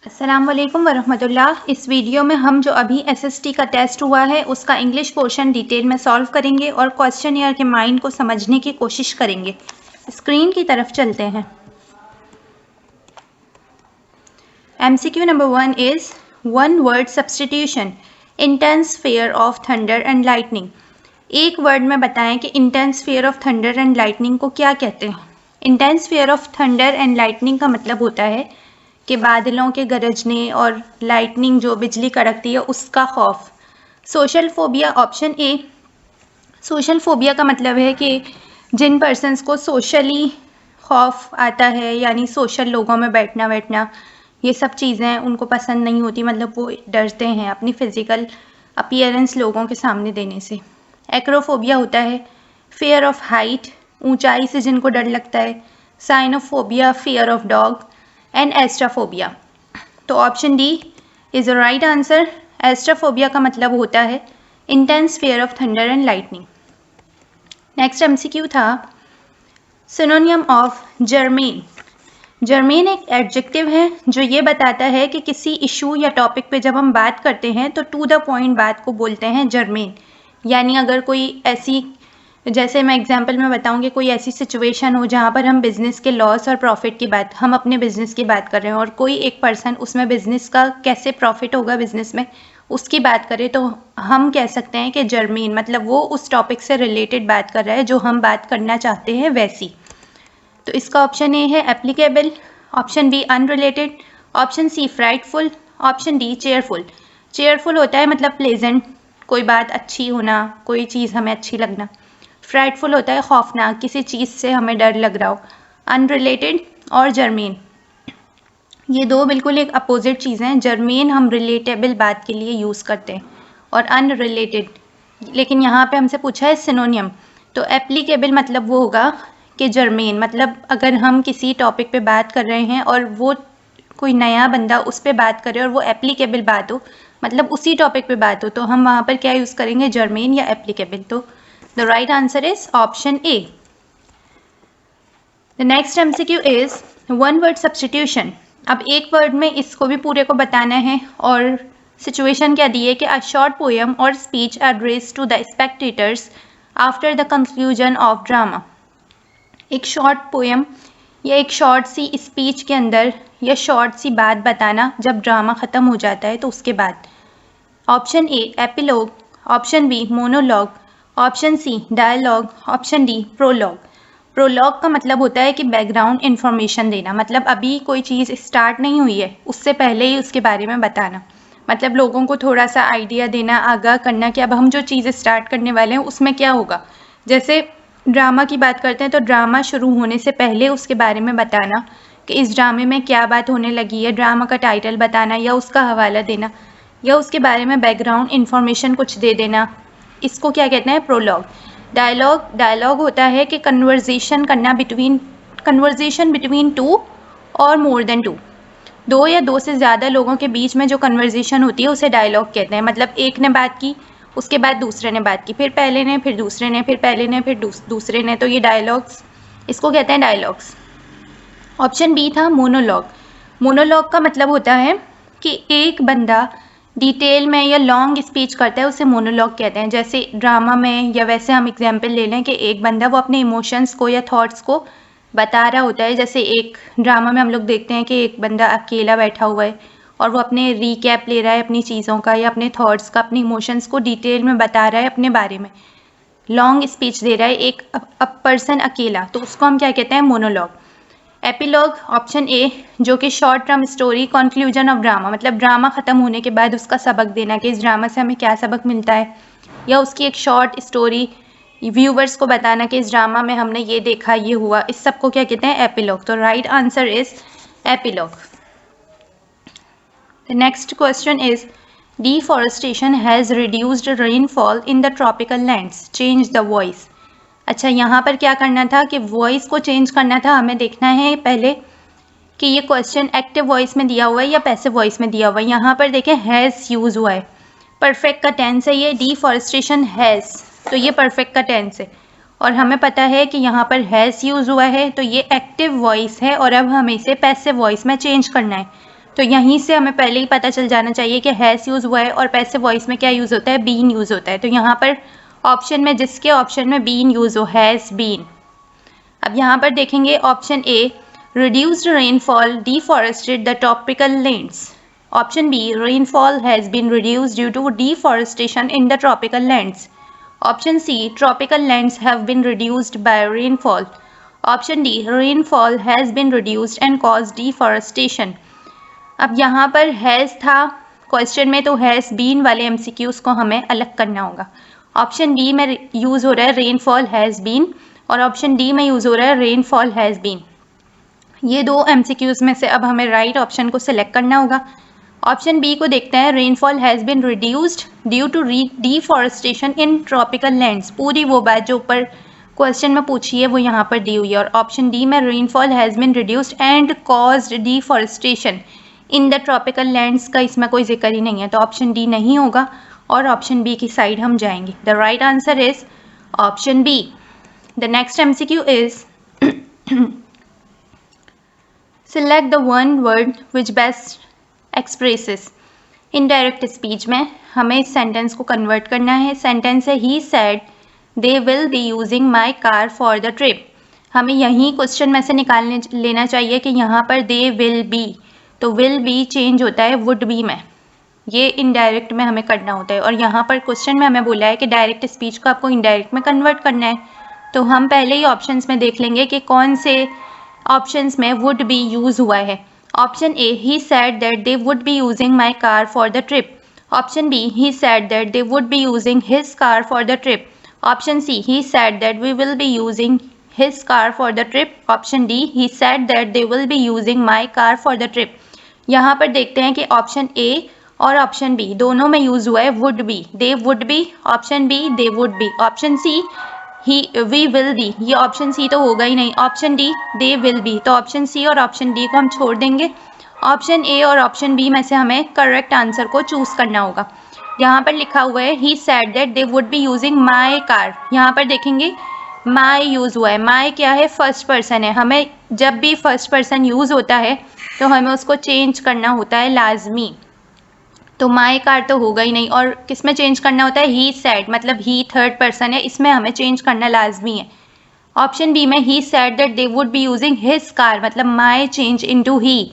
अस्सलाम वालेकुम वरहमतुल्लाह। इस वीडियो में हम जो अभी एसएसटी का टेस्ट हुआ है उसका इंग्लिश पोर्शन डिटेल में सॉल्व करेंगे और क्वेश्चन ईयर के माइंड को समझने की कोशिश करेंगे। स्क्रीन की तरफ चलते हैं। MCQ number 1 is one word substitution, intense fear of thunder and lightning. एक वर्ड में बताएं कि intense fear of thunder and lightning को क्या कहते हैं। Intense fear of thunder and lightning का मतलब होता है कि बादलों के गरजने और लाइटनिंग जो बिजली कड़कती है उसका खौफ। Social phobia option A. Social phobia का मतलब है कि जिन पर्सन्स को सोशली खौफ आता है, यानी सोशल लोगों में बैठना ये सब चीज़ें उनको पसंद नहीं होती, मतलब वो डरते हैं अपनी फिज़िकल अपीयरेंस लोगों के सामने देने से। एक्रोफोबिया होता है फियर ऑफ हाइट, ऊंचाई से जिनको डर लगता है। Cynophobia fear of dog and astraphobia. तो option D is the right answer. Astraphobia का मतलब होता है intense fear of thunder and lightning. Next MCQ था सिनोनियम ऑफ जर्मेन। जर्मेन एक एडजेक्टिव है जो ये बताता है कि किसी इशू या टॉपिक पे जब हम बात करते हैं तो टू द पॉइंट बात को बोलते हैं जर्मेन। यानी अगर कोई ऐसी, जैसे मैं एग्जांपल में बताऊंगी, कोई ऐसी सिचुएशन हो जहाँ पर हम बिज़नेस के लॉस और प्रॉफिट की बात, हम अपने बिज़नेस की बात कर रहे हैं और कोई एक पर्सन उसमें बिज़नेस का कैसे प्रॉफिट होगा बिज़नेस में उसकी बात करें, तो हम कह सकते हैं कि जर्मेन मतलब वो उस टॉपिक से रिलेटेड बात कर रहा है जो हम बात करना चाहते हैं वैसी। तो इसका ऑप्शन ए है applicable, option B unrelated, option C frightful, option D cheerful. Cheerful होता है मतलब प्लेजेंट, कोई बात अच्छी होना, कोई चीज़ हमें अच्छी लगना। फ्राइटफुल होता है खौफनाक, किसी चीज़ से हमें डर लग रहा हो। अनरिलेटेड और जर्मेन, ये दो बिल्कुल एक अपोजिट चीज़ें हैं। जर्मेन हम रिलेटेबल बात के लिए यूज़ करते हैं और अनरिलेटेड, लेकिन यहाँ पे हमसे पूछा है सिनोनियम, तो एप्लीकेबल मतलब वो होगा कि जर्मेन मतलब अगर हम किसी टॉपिक पे बात कर रहे हैं और वो कोई नया बंदा उस पर बात करे और वो एप्लीकेबल बात हो, मतलब उसी टॉपिक पे बात हो, तो हम वहाँ पर क्या यूज़ करेंगे, जर्मेन या एप्लीकेबल। तो the right answer is option A. The next MCQ is one word substitution. अब एक वर्ड में इसको भी पूरे को बताना है और सिचुएशन क्या दी है कि अ शॉर्ट पोएम और speech address to the spectators after the conclusion of drama. एक शॉर्ट पोएम या एक शॉर्ट सी स्पीच के अंदर या शॉर्ट सी बात बताना जब ड्रामा ख़त्म हो जाता है तो उसके बाद। Option A epilogue, option B monologue, option C dialogue, option D prologue. Prologue का मतलब होता है कि बैकग्राउंड इन्फॉर्मेशन देना, मतलब अभी कोई चीज़ स्टार्ट नहीं हुई है उससे पहले ही उसके बारे में बताना, मतलब लोगों को थोड़ा सा आइडिया देना, आगाह करना कि अब हम जो चीज़ स्टार्ट करने वाले हैं उसमें क्या होगा। जैसे ड्रामा की बात करते हैं तो ड्रामा शुरू होने से पहले उसके बारे में बताना कि इस ड्रामे में क्या बात होने लगी है, ड्रामा का टाइटल बताना या उसका हवाला देना या उसके बारे में बैकग्राउंड इन्फॉर्मेशन कुछ दे देना, इसको क्या कहते हैं, प्रोलॉग। डायलॉग होता है कि कन्वर्जेशन बिटवीन टू और मोर देन टू, दो या दो से ज़्यादा लोगों के बीच में जो कन्वर्जेशन होती है उसे डायलॉग कहते हैं। मतलब एक ने बात की, उसके बाद दूसरे ने बात की, फिर पहले ने, फिर दूसरे ने, फिर पहले ने, फिर दूसरे ने, तो ये डायलॉग्स, इसको कहते हैं डायलॉग्स। ऑप्शन बी था मोनोलॉग। मोनोलॉग का मतलब होता है कि एक बंदा डिटेल में या लॉन्ग स्पीच करता है, उसे मोनोलॉग कहते हैं। जैसे ड्रामा में, या वैसे हम एग्जांपल ले लें कि एक बंदा वो अपने इमोशंस को या थॉट्स को बता रहा होता है। जैसे एक ड्रामा में हम लोग देखते हैं कि एक बंदा अकेला बैठा हुआ है और वो अपने रीकैप ले रहा है अपनी चीज़ों का या अपने थॉट्स का, अपने इमोशंस को डिटेल में बता रहा है अपने बारे में, लॉन्ग स्पीच दे रहा है एक पर्सन अकेला, तो उसको हम क्या कहते हैं, मोनोलॉग। एपिलॉग ऑप्शन ए, जो कि short term story conclusion of drama, मतलब ड्रामा ख़त्म होने के बाद उसका सबक देना कि इस ड्रामा से हमें क्या सबक मिलता है, या उसकी एक शॉर्ट स्टोरी व्यूवर्स को बताना कि इस ड्रामा में हमने ये देखा, ये हुआ, इस सब को क्या कहते हैं, एपिलॉग। तो right answer is epilogue. The next question is deforestation has reduced rainfall in the tropical lands, change the voice। अच्छा, यहाँ पर क्या करना था कि वॉइस को चेंज करना था। हमें देखना है पहले कि ये क्वेश्चन एक्टिव वॉइस में दिया हुआ है या पैसिव वॉइस में दिया हुआ है। यहाँ पर देखें हैज़ यूज़ हुआ है, परफेक्ट का टेंस है ये, डिफॉरेस्टेशन हैज़, तो ये परफेक्ट का टेंस है और हमें पता है कि यहाँ पर हैज़ यूज़ हुआ है तो ये एक्टिव वॉइस है और अब हमें इसे पैसिव वॉइस में चेंज करना है। तो यहीं से हमें पहले ही पता चल जाना चाहिए कि हैज़ यूज़ हुआ है और पैसिव वॉइस में क्या यूज़ होता है, बीन यूज़ होता है। तो यहाँ पर ऑप्शन में, जिसके ऑप्शन में बीन यूज़ हो, हैज़ बीन। अब यहाँ पर देखेंगे option A, reduced rainfall deforested the tropical lands. Option B, rainfall has been reduced due to deforestation in the tropical lands. Option C, tropical lands have been reduced by rainfall. Option D, rainfall has been reduced and caused deforestation. अब यहाँ पर has था question में, तो has been वाले MCQs को हमें अलग करना होगा। ऑप्शन बी में यूज़ हो रहा है रेनफॉल हैज़ बीन, और ऑप्शन डी में यूज़ हो रहा है रेनफॉल हैज़ बीन। ये दो MCQs में से अब हमें राइट ऑप्शन को सिलेक्ट करना होगा। ऑप्शन बी को देखते हैं, rainfall has been reduced due to deforestation in tropical lands. पूरी वो बात जो ऊपर क्वेश्चन में पूछी है वो यहाँ पर दी हुई है। और ऑप्शन डी में rainfall has been reduced and caused deforestation in the tropical lands का इसमें कोई जिक्र ही नहीं है, तो ऑप्शन डी नहीं होगा और ऑप्शन बी की साइड हम जाएंगे। The right answer is option B. The next MCQ इज select the one word which best expresses। Indirect speech में हमें इस सेंटेंस को कन्वर्ट करना है। सेंटेंस है, he said they will be using my car for the trip. हमें यही क्वेश्चन में से निकालने लेना चाहिए कि यहाँ पर दे विल बी, तो विल बी चेंज होता है वुड बी में, ये इनडायरेक्ट में हमें करना होता है। और यहाँ पर क्वेश्चन में हमें बोला है कि डायरेक्ट स्पीच को आपको इनडायरेक्ट में कन्वर्ट करना है, तो हम पहले ही ऑप्शंस में देख लेंगे कि कौन से ऑप्शंस में वुड बी यूज हुआ है। Option A, he said that they would be using my car for the trip. Option B, he said that they would be using his car for the trip. Option C, he said that we will be using his car for the trip. Option D, he said that they will be using my car for the trip. यहाँ पर देखते हैं कि option A और option B दोनों में use हुआ है would be, they would be. Option B, they would be. Option C, we will be, ये ऑप्शन सी तो होगा ही नहीं। Option D, they will be, तो ऑप्शन सी और ऑप्शन डी को हम छोड़ देंगे। ऑप्शन ए और ऑप्शन बी में से हमें करेक्ट आंसर को चूज करना होगा। यहाँ पर लिखा हुआ है, ही said that they would be using my car. यहाँ पर देखेंगे माई यूज हुआ है। माई क्या है, फर्स्ट पर्सन है। हमें जब भी फर्स्ट पर्सन यूज होता है तो हमें उसको चेंज करना होता है लाजमी, तो माई कार तो होगा ही नहीं। और किस में चेंज करना होता है, ही सेड, मतलब ही थर्ड पर्सन है, इसमें हमें चेंज करना लाजमी है। ऑप्शन बी में, ही said that they would be using his car, मतलब माई चेंज इनटू ही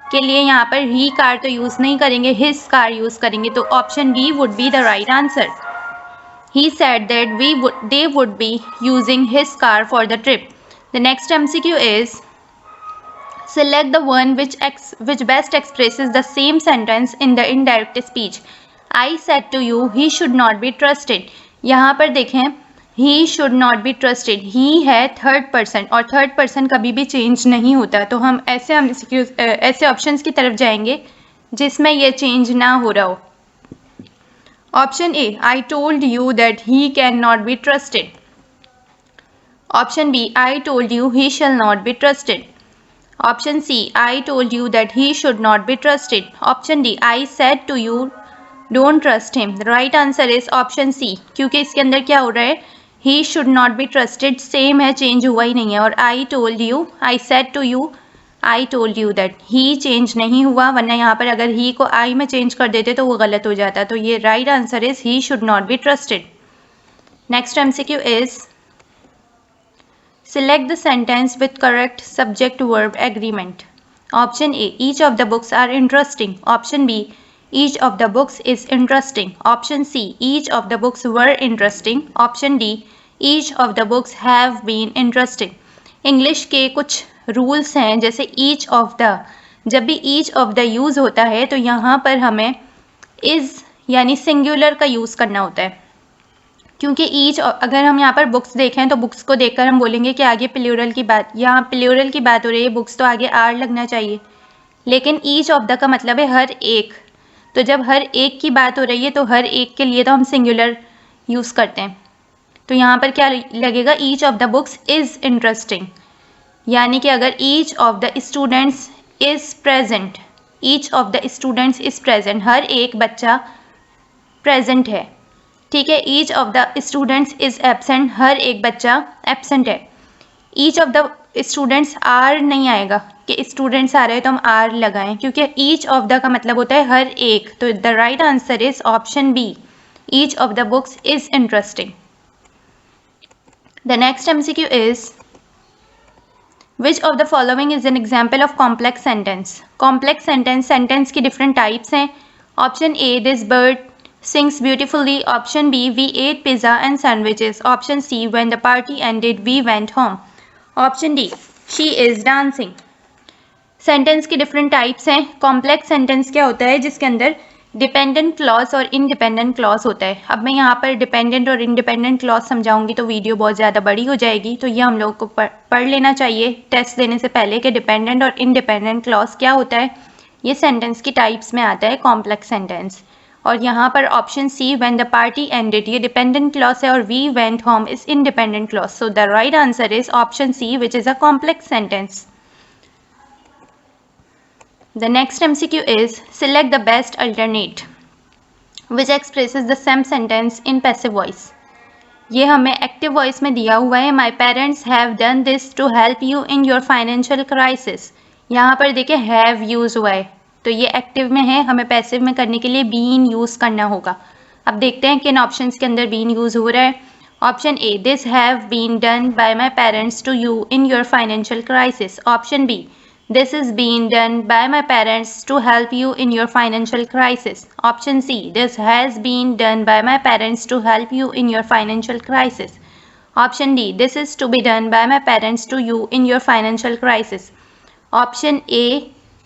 के लिए यहाँ पर ही कार तो यूज नहीं करेंगे, हिज कार यूज करेंगे, तो option B would be the right answer. He said that they would be using his car for the trip. The next MCQ इज select the one which best expresses the same sentence in the indirect speech। I said to you he should not be trusted। यहाँ पर देखें, he should not be trusted, he है third person और third person कभी भी change नहीं होता, तो हम ऐसे ऑप्शंस की तरफ जाएंगे जिसमें ये चेंज ना हो रहा हो। Option A, I told you that he cannot be trusted। Option B, I told you he shall not be trusted। Option C, I told you that he should not be trusted। Option D, I said to you don't trust him। The right answer is option C, क्योंकि इसके अंदर क्या हो रहा है, he should not be trusted same है, change हुआ ही नहीं है। और I told you, I said to you, I told you that, he change नहीं हुआ, वरना यहाँ पर अगर he को I में चेंज कर देते तो वो गलत हो जाता। तो ये right answer is he should not be trusted। Next MCQ इज select the sentence with correct subject verb agreement। Option A, each of the books are interesting। Option B, each of the books is interesting। Option C, each of the books were interesting। Option D, each of the books have been interesting। English के कुछ rules हैं, जैसे each of the, जब भी each of the use होता है तो यहाँ पर हमें is यानी सिंगुलर का यूज़ करना होता है, क्योंकि ईच, अगर हम यहाँ पर बुक्स देखें तो बुक्स को देखकर हम बोलेंगे कि आगे प्लूरल की बात, यहाँ प्लूरल की बात हो रही है, बुक्स तो आगे आर लगना चाहिए, लेकिन ईच ऑफ द का मतलब है हर एक, तो जब हर एक की बात हो रही है तो हर एक के लिए तो हम सिंगुलर यूज़ करते हैं। तो यहाँ पर क्या लगेगा, each of the books is interesting, यानी कि अगर each of the students is present, each of the students is present, हर एक बच्चा प्रेजेंट है, ठीक है। Each of the students is absent, हर एक बच्चा एब्सेंट है। Each of the students are नहीं आएगा कि स्टूडेंट्स आ रहे हैं तो हम आर लगाएं, क्योंकि ईच ऑफ द का मतलब होता है हर एक। तो the right answer is option B, each of the books is interesting. The next MCQ इज Which of the following is an example of complex sentence? Complex sentence की different types हैं. Option A, this bird sings beautifully. Option B, we ate pizza and sandwiches. Option C, when the party ended, we went home. Option D, she is dancing. Sentence की different types हैं. Complex sentence क्या होता है जिसके अंदर dependent clause और independent clause होता है। अब मैं यहाँ पर डिपेंडेंट और इंडिपेंडेंट क्लॉज समझाऊंगी तो वीडियो बहुत ज़्यादा बड़ी हो जाएगी, तो ये हम लोग को पढ़ लेना चाहिए टेस्ट देने से पहले कि डिपेंडेंट और इंडिपेंडेंट क्लॉज क्या होता है। ये सेंटेंस की टाइप्स में आता है कॉम्प्लेक्स सेंटेंस। और यहाँ पर option C, when the party ended, ये डिपेंडेंट क्लॉज है और we went home is independent clause. So the right answer is option C, which is a complex sentence. The next MCQ is select the best alternate which expresses the same sentence in passive voice. ये हमें active voice में दिया हुआ है। My parents have done this to help you in your financial crisis. यहाँ पर देखिए have use हुआ है, तो ये एक्टिव में है, हमें पैसिव में करने के लिए been यूज करना होगा। अब देखते हैं किन ऑप्शंस के अंदर been यूज हो रहा है। Option A, this have been done by my parents to you in your financial crisis. Option B, this is being done by my parents to help you in your financial crisis. Option C, this has been done by my parents to help you in your financial crisis. Option D, this is to be done by my parents to you in your financial crisis. Option A,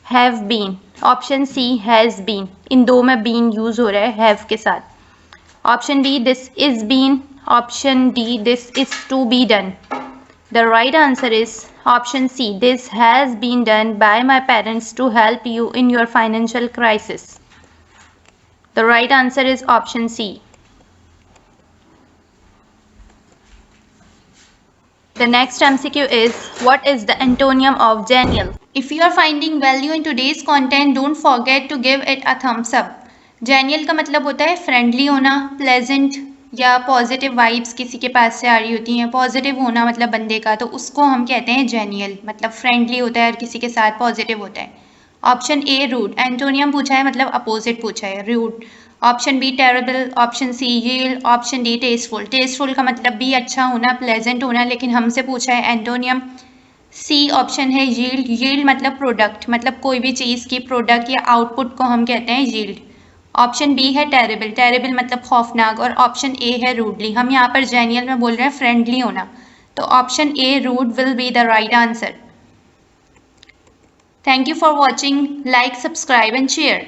have been. Option C, has been. इन दो में been use हो रहा है have के साथ। Option B, this is been. Option D, this is to be done. The right answer is option C. This has been done by my parents to help you in your financial crisis. The right answer is option C. The next MCQ is, what is the antonyms of genial? If you are finding value in today's content, don't forget to give it a thumbs up. Genial का मतलब होता है friendly होना, pleasant या positive vibes किसी के पास से आ रही होती हैं। पॉजिटिव होना मतलब बंदे का, तो उसको हम कहते हैं जेनियल, मतलब फ्रेंडली होता है और किसी के साथ पॉजिटिव होता है। Option A, rude. एंटोनियम पूछा है मतलब अपोजिट पूछा है, rude. Option B, terrible. Option C, yield. Option D, tasteful. Tasteful का मतलब भी अच्छा होना, प्लेजेंट होना, लेकिन हमसे पूछा है एंटोनियम। सी ऑप्शन है यील्ड। यील्ड मतलब प्रोडक्ट, मतलब कोई भी चीज़ की प्रोडक्ट या आउटपुट को हम कहते हैं यील्ड। ऑप्शन बी है टेरेबल। टेरेबल मतलब खौफनाक। और ऑप्शन ए है रूडली। हम यहाँ पर जेनियल में बोल रहे हैं फ्रेंडली होना, तो option A, rude, will be the right answer. Thank you for watching. Like, subscribe and share.